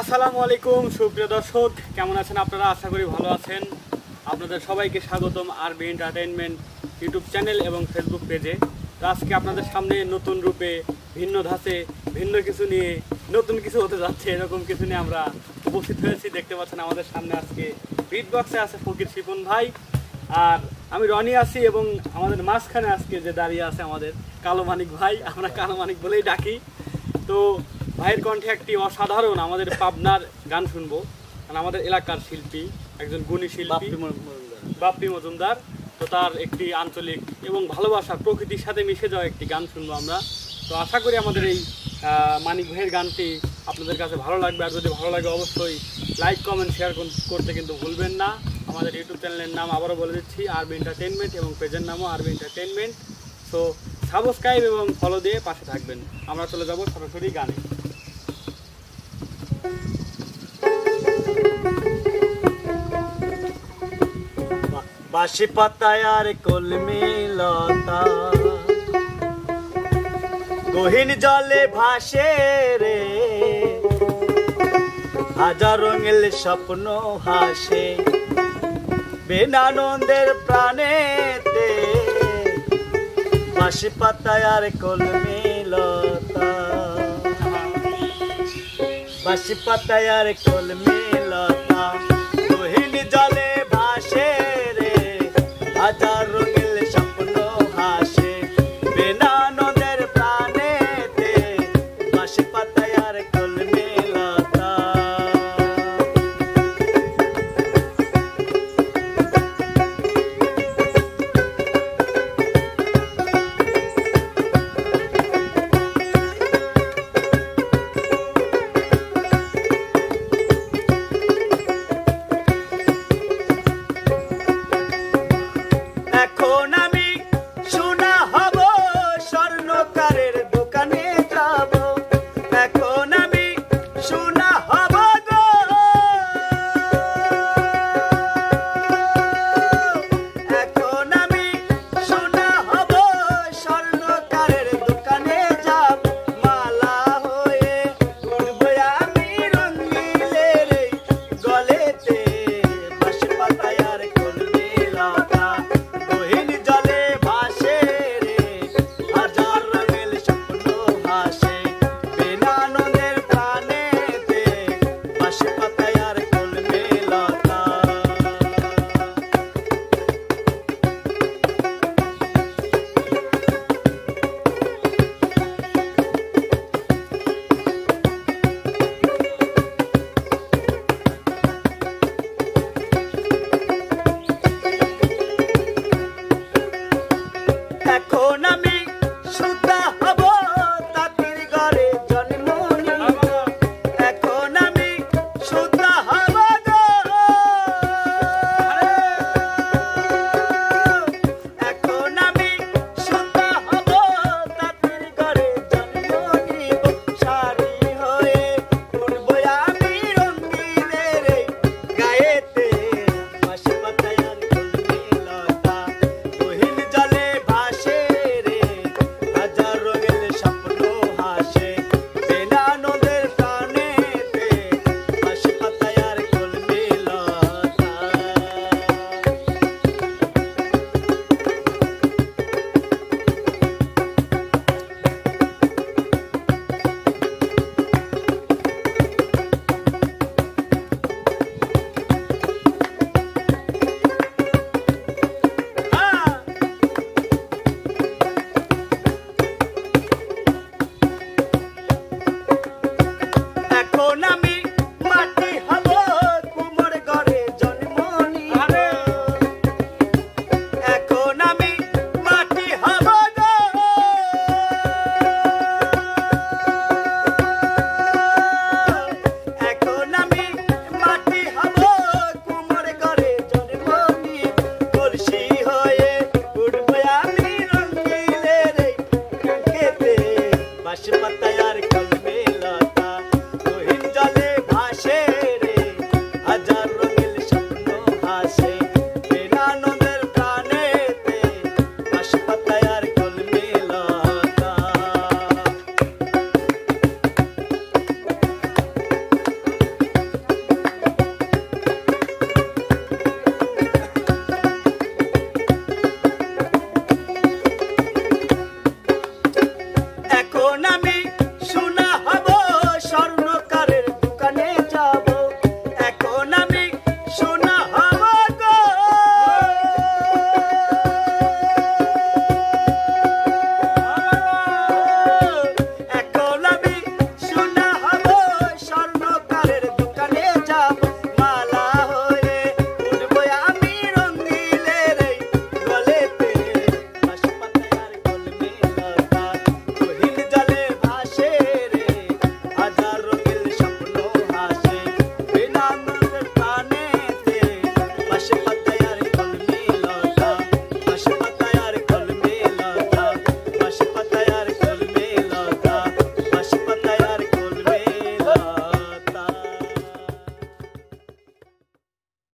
আসসালামু আলাইকুম সুপ্রিয় দর্শক, কেমন আছেন আপনারা? আশা করি ভালো আছেন। আপনাদের সবাইকে স্বাগতম আরবি এন্টারটেইনমেন্ট ইউটিউব চ্যানেল এবং ফেসবুক পেজে। তো আজকে আপনাদের সামনে নতুন রূপে, ভিন্ন ধাঁচে, ভিন্ন কিছু নিয়ে, নতুন কিছু হতে যাচ্ছে, এরকম কিছু নিয়ে আমরা উপস্থিত হয়েছি। দেখতে পাচ্ছেন আমাদের সামনে আজকে বিট বক্সে আছে ফকির শিপন ভাই, আর আমি রনি আছি, এবং আমাদের মাঝখানে আজকে যে দাঁড়িয়ে আছে আমাদের কালো মানিক ভাই, আমরা কালো মানিক বলেই ডাকি। তো ভাইয়ের কণ্ঠে একটি অসাধারণ আমাদের পাবনার গান শুনবো, কারণ আমাদের এলাকার শিল্পী, একজন গুণী শিল্পী বাপ্পি মজুমদার। তো তার একটি আঞ্চলিক এবং ভালোবাসা, প্রকৃতির সাথে মিশে যাওয়া একটি গান শুনবো আমরা। তো আশা করি আমাদের এই মানিক ভাইয়ের গানটি আপনাদের কাছে ভালো লাগবে। আর যদি ভালো লাগে অবশ্যই লাইক, কমেন্ট, শেয়ার করতে কিন্তু ভুলবেন না। আমাদের ইউটিউব চ্যানেলের নাম আবারও বলে দিচ্ছি, আরবি এন্টারটেইনমেন্ট, এবং পেজের নামও আরবি এন্টারটেইনমেন্ট। সো সাবস্ক্রাইব এবং ফলো দিয়ে পাশে থাকবেন। আমরা চলে যাব সরাসরি গানে। বাঁশি পাতায় আর কলমি লতা গহীন জলে ভাসে রে, হাজার রঙের স্বপ্ন হাসে বেনানন্দের প্রাণেতে। বাঁশি পাতায় আর কলমি লতা, বাঁশি পাতায় আর কলমি লতা গহীন জলে ভাসে রে, হাজার রঙের স্বপ্ন হাসে বেনানন্দের প্রাণেতে। বাঁশি পাতায় আর কলমি লতা। এখন আমি সোনা হব, স্বর্ণকারের দোকানে যাব। এখন আমি সোনা হব গো, এখন আমি সোনা হব, স্বর্ণকারের দোকানে যাব। মালা হয়ে উঠবো আমি রঙিলের গলেতে। বাঁশি পাতায় আর কলমি লতা গহীন জলে ভাসে রে, হাজার রঙের স্বপ্ন হাসে বেনানন্দের প্রাণেতে। বাঁশি পাতায় আর কলমি লতা। এখন আমি সুদ্ধা হব, তাঁতির ঘরে জন্ম নিব। এখন আমি সুদ্ধা হব গো, এখন আমি সুদ্ধা হব, তাঁতির ঘরে জন্ম নিব। শাড়ি হয়ে উঠবো আমি রঙিনের গায়েতে। বাঁশি পাতায় আর কলমি লতা গহীন জলে ভাসে রে, হাজার রঙের স্বপ্ন হাসে বেনানন্দের প্রাণেতে। বাঁশি পাতায় আর কলমি লতা। এখন